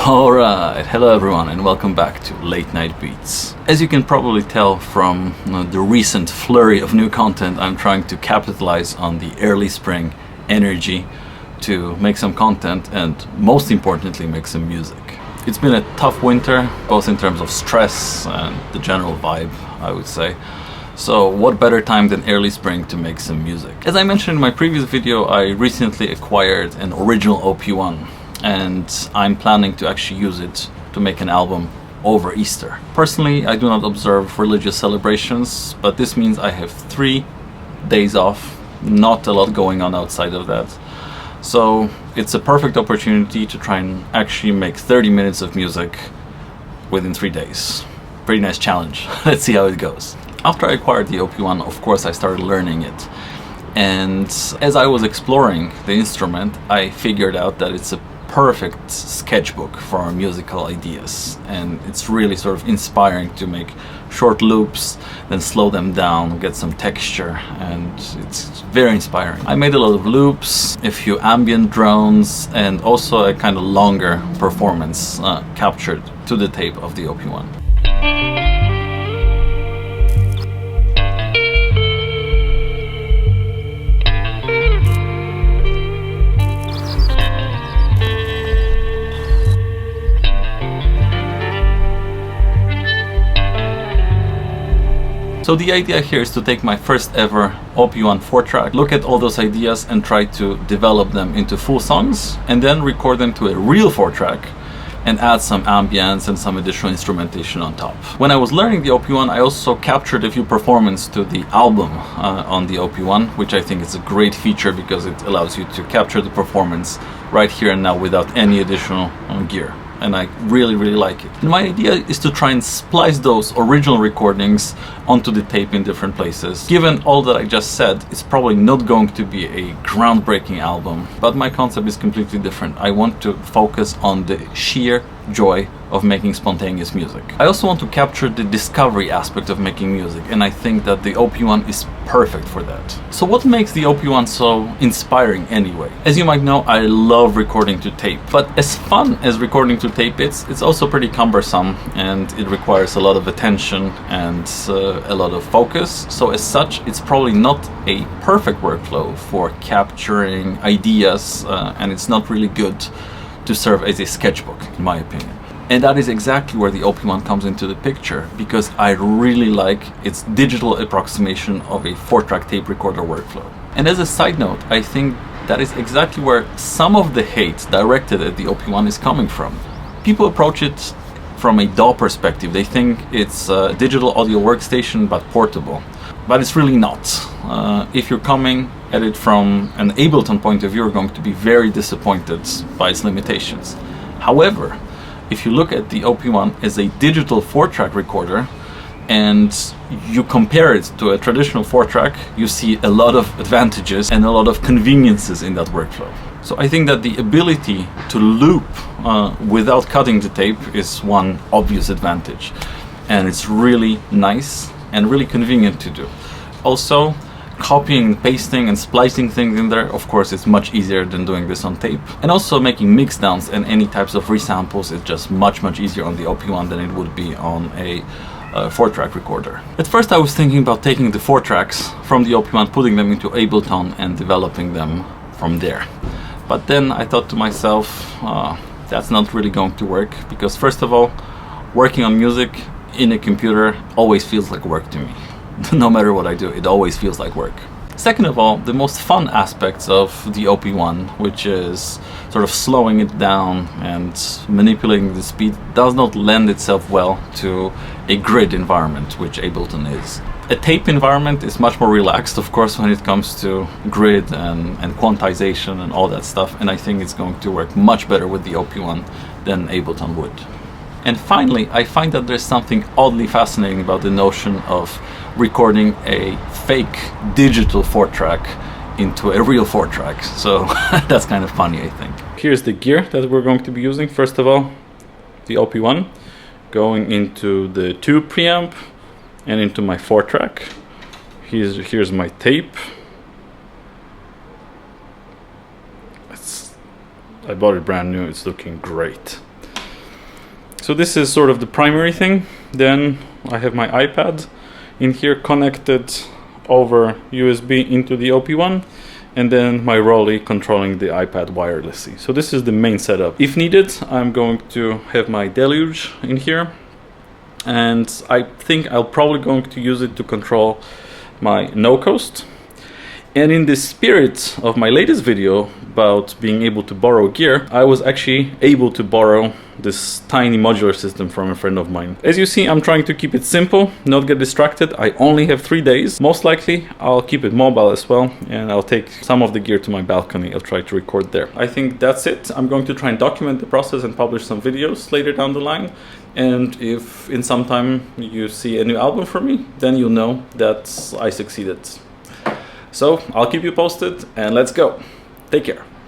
Alright, hello everyone and welcome back to Late Night Beats. As you can probably tell from the recent flurry of new content, I'm trying to capitalize on the early spring energy to make some content and most importantly make some music. It's been a tough winter, both in terms of stress and the general vibe, I would say. So what better time than early spring to make some music? As I mentioned in my previous video, I recently acquired an original OP-1 and I'm planning to actually use it to make an album over Easter. Personally, I do not observe religious celebrations, but this means I have 3 days off, not a lot going on outside of that. So it's a perfect opportunity to try and actually make 30 minutes of music within 3 days. Pretty nice challenge. Let's see how it goes. After I acquired the OP-1, of course, I started learning it. And as I was exploring the instrument, I figured out that it's a perfect sketchbook for our musical ideas, and it's really sort of inspiring to make short loops, then slow them down, get some texture, and it's very inspiring. I made a lot of loops, a few ambient drones, and also a kind of longer performance captured to the tape of the OP-1. So the idea here is to take my first ever OP-1 4-track, look at all those ideas and try to develop them into full songs, and then record them to a real 4-track and add some ambience and some additional instrumentation on top. When I was learning the OP-1, I also captured a few performances to the album on the OP-1, which I think is a great feature because it allows you to capture the performance right here and now without any additional gear. And I really like it. And my idea is to try and splice those original recordings onto the tape in different places. Given all that I just said, it's probably not going to be a groundbreaking album, but my concept is completely different. I want to focus on the sheer joy of making spontaneous music. I also want to capture the discovery aspect of making music, and I think that the OP-1 is perfect for that. So what makes the OP-1 so inspiring anyway? As you might know, I love recording to tape, but as fun as recording to tape it's also pretty cumbersome, and it requires a lot of attention and a lot of focus. So as such, it's probably not a perfect workflow for capturing ideas, and it's not really good to serve as a sketchbook, in my opinion. And that is exactly where the OP-1 comes into the picture, because I really like its digital approximation of a 4-track tape recorder workflow. And as a side note, I think that is exactly where some of the hate directed at the OP-1 is coming from. People approach it from a DAW perspective. They think it's a digital audio workstation but portable. But it's really not. If you're coming at it from an Ableton point of view, you're going to be very disappointed by its limitations. However, if you look at the OP-1 as a digital 4-track recorder and you compare it to a traditional 4-track, you see a lot of advantages and a lot of conveniences in that workflow. So I think that the ability to loop without cutting the tape is one obvious advantage, and it's really nice and really convenient to do. Also, copying, pasting and splicing things in there, of course, it's much easier than doing this on tape. And also making mixdowns and any types of resamples is just much easier on the OP-1 than it would be on a 4-track recorder. At first I was thinking about taking the 4 tracks from the OP-1, putting them into Ableton and developing them from there. But then I thought to myself, that's not really going to work, because first of all, working on music in a computer always feels like work to me. No matter what I do, it always feels like work. Second of all, the most fun aspects of the OP-1, which is sort of slowing it down and manipulating the speed, does not lend itself well to a grid environment, which Ableton is. A tape environment is much more relaxed, of course, when it comes to grid and quantization and all that stuff, and I think it's going to work much better with the OP-1 than Ableton would. And finally, I find that there's something oddly fascinating about the notion of recording a fake digital 4-track into a real 4-track. So that's kind of funny, I think. Here's the gear that we're going to be using. First of all, the OP-1 going into the tube preamp and into my 4-track. Here's my tape. I bought it brand new, it's looking great. So this is sort of the primary thing. Then I have my iPad in here connected over USB into the OP-1, and then my Rolly controlling the iPad wirelessly. So this is the main setup. If needed, I'm going to have my Deluge in here, and I think I'll probably going to use it to control my no coast. And in the spirit of my latest video about being able to borrow gear, I was actually able to borrow this tiny modular system from a friend of mine. As you see, I'm trying to keep it simple, not get distracted. I only have 3 days. Most likely, I'll keep it mobile as well, and I'll take some of the gear to my balcony. I'll try to record there. I think that's it. I'm going to try and document the process and publish some videos later down the line. And if in some time you see a new album from me, then you'll know that I succeeded. So I'll keep you posted, and let's go. Take care.